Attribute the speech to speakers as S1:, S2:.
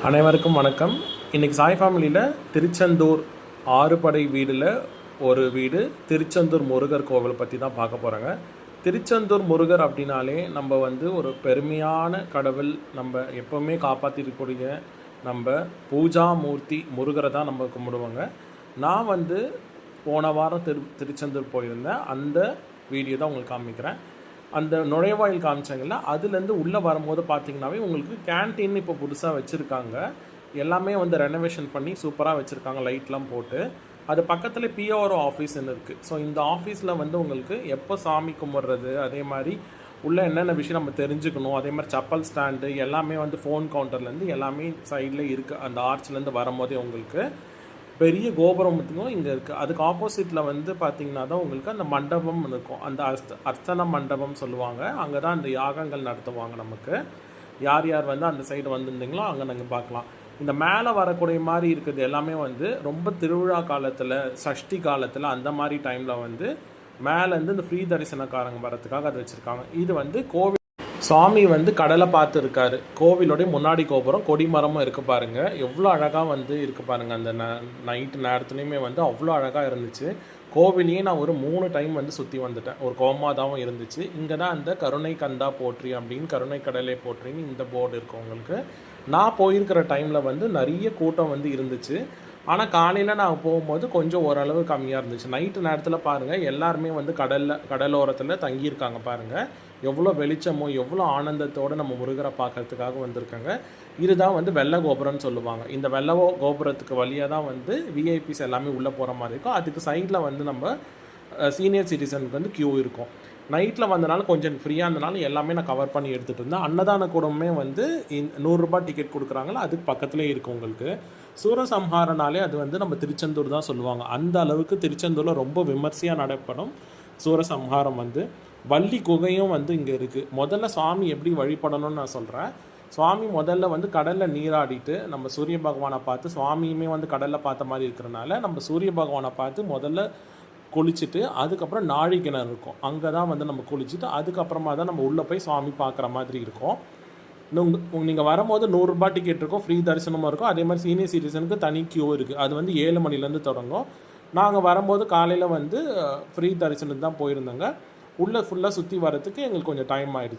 S1: அனைவருக்கும் வணக்கம். இன்றைக்கி சாய் ஃபேமிலியில் திருச்செந்தூர் ஆறுபடை வீடில் ஒரு வீடு திருச்செந்தூர் முருகர் கோவில் பற்றி தான் பார்க்க போகிறோங்க. திருச்செந்தூர் முருகர் அப்படின்னாலே நம்ம ஒரு பெருமையான கடவுள், நம்ம எப்போவுமே காப்பாற்றிருக்கக்கூடிய நம்ம பூஜா மூர்த்தி முருகரை தான் நம்ம கும்பிடுவோங்க. நான் போன வாரம் திருச்செந்தூர் போயிருந்தேன். அந்த வீடியோ தான் உங்களுக்கு காமிக்கிறேன். அந்த நுழைவாயில் காமிச்சாங்கல்ல, அதுலேருந்து உள்ளே வரும்போது பார்த்திங்கனாவே உங்களுக்கு கேன்டீன் இப்போ புதுசாக வச்சுருக்காங்க. எல்லாமே ரெனோவேஷன் பண்ணி சூப்பராக வச்சுருக்காங்க, லைட்லாம் போட்டு. அது பக்கத்தில் பிஓஆர்ஓ ஆஃபீஸ்ன்னு இருக்குது. ஸோ இந்த ஆஃபீஸில் உங்களுக்கு எப்போ சாமி கும்பிட்றது, அதே மாதிரி உள்ளே என்னென்ன விஷயம் நம்ம தெரிஞ்சுக்கணும், அதே மாதிரி சப்பல் ஸ்டாண்டு எல்லாமே ஃபோன் கவுண்டர்லேருந்து எல்லாமே சைடில் இருக்குது. அந்த ஆர்ச்லேருந்து வரும்போதே உங்களுக்கு பெரிய கோபுரமும் இங்கே இருக்குது. அதுக்கு ஆப்போசிட்டில் பார்த்திங்கன்னா தான் உங்களுக்கு அந்த மண்டபம் இருக்கும். அந்த அர்ச்சன மண்டபம் சொல்லுவாங்க. அங்கே தான் அந்த யாகங்கள் நடத்துவாங்க. நமக்கு யார் யார் அந்த சைடு வந்திருந்தீங்களோ அங்கே நாங்கள் பார்க்கலாம். இந்த மேலே வரக்கூடிய மாதிரி இருக்குது எல்லாமே ரொம்ப திருவிழா காலத்தில், சஷ்டி காலத்தில் அந்த மாதிரி டைமில் மேலேருந்து இந்த ஃப்ரீ தரிசனக்காரங்க வரத்துக்காக அதை வச்சுருக்காங்க. இது கோவில் சுவாமி கடலை பார்த்து இருக்காரு. கோவிலோடைய முன்னாடி கோபுரம் கொடிமரமும் இருக்குது பாருங்கள். எவ்வளோ அழகாக இருக்குது பாருங்கள். அந்த நைட்டு நேரத்துலையுமே அவ்வளோ அழகாக இருந்துச்சு. கோவிலையே நான் ஒரு 3 டைம் சுற்றி வந்துட்டேன். ஒரு கோமாதாவும் இருந்துச்சு. இங்கே தான் அந்த கருணை கந்தா போற்றி அப்படின்னு, கருணை கடலை போற்றின்னு இந்த போர்டு இருக்குது உங்களுக்கு. நான் போயிருக்கிற டைமில் நிறைய கூட்டம் இருந்துச்சு. ஆனால் காலையில் நான் போகும்போது கொஞ்சம் ஓரளவு கம்மியாக இருந்துச்சு. நைட்டு நேரத்தில் பாருங்கள், எல்லாருமே கடலோரத்தில் தங்கியிருக்காங்க பாருங்கள். எவ்வளோ வெளிச்சமோ, எவ்வளோ ஆனந்தத்தோடு நம்ம முருகரை பார்க்கறதுக்காக வந்திருக்காங்க. இதுதான் வெள்ளை கோபுரம்னு சொல்லுவாங்க. இந்த வெள்ளை கோபுரத்துக்கு வழியாக தான் விஐபிஸ் எல்லாமே உள்ளே போகிற மாதிரி இருக்கும். அதுக்கு சைடில் நம்ம சீனியர் சிட்டிசனுக்கு க்யூ இருக்கும். நைட்டில் வந்தனால கொஞ்சம் ஃப்ரீயாக இருந்தனால எல்லாமே நான் கவர் பண்ணி எடுத்துகிட்டு இருந்தேன். அன்னதான கூடமே 100 ரூபா டிக்கெட் கொடுக்குறாங்களா, அதுக்கு பக்கத்துலேயே இருக்குது உங்களுக்கு. சூரசம்ஹாரனாலே அது நம்ம திருச்செந்தூர் தான் சொல்லுவாங்க. அந்த அளவுக்கு திருச்செந்தூரில் ரொம்ப விமர்சையாக நடைபெறும் சூரசம்ஹாரம். வள்ளி குகையும் இங்கே இருக்குது. முதல்ல சுவாமி எப்படி வழிபடணும்னு நான் சொல்கிறேன். சுவாமி முதல்ல கடலில் நீராடிட்டு நம்ம சூரிய பகவானை பார்த்து, சுவாமியுமே கடலில் பார்த்த மாதிரி இருக்கிறனால நம்ம சூரிய பகவானை பார்த்து முதல்ல குளிச்சுட்டு, அதுக்கப்புறம் நாழி கிணறு இருக்கும், அங்கே தான் நம்ம குளிச்சுட்டு அதுக்கப்புறமா தான் நம்ம உள்ளே போய் சுவாமி பார்க்குற மாதிரி இருக்கும். நீங்கள் வரும்போது 100 ரூபா டிக்கெட் இருக்கும், ஃப்ரீ தரிசனமும் இருக்கும். அதே மாதிரி சீனியர் சிட்டிசனுக்கு தனி கியூ இருக்குது. அது 7 மணிலேருந்து தொடங்கும். நாங்கள் வரும்போது காலையில் ஃப்ரீ தரிசனம் தான் போயிருந்தோங்க. உள்ளே ஃபுல்லாக சுற்றி வரத்துக்கு எங்களுக்கு கொஞ்சம் டைம் ஆகிடுச்சு.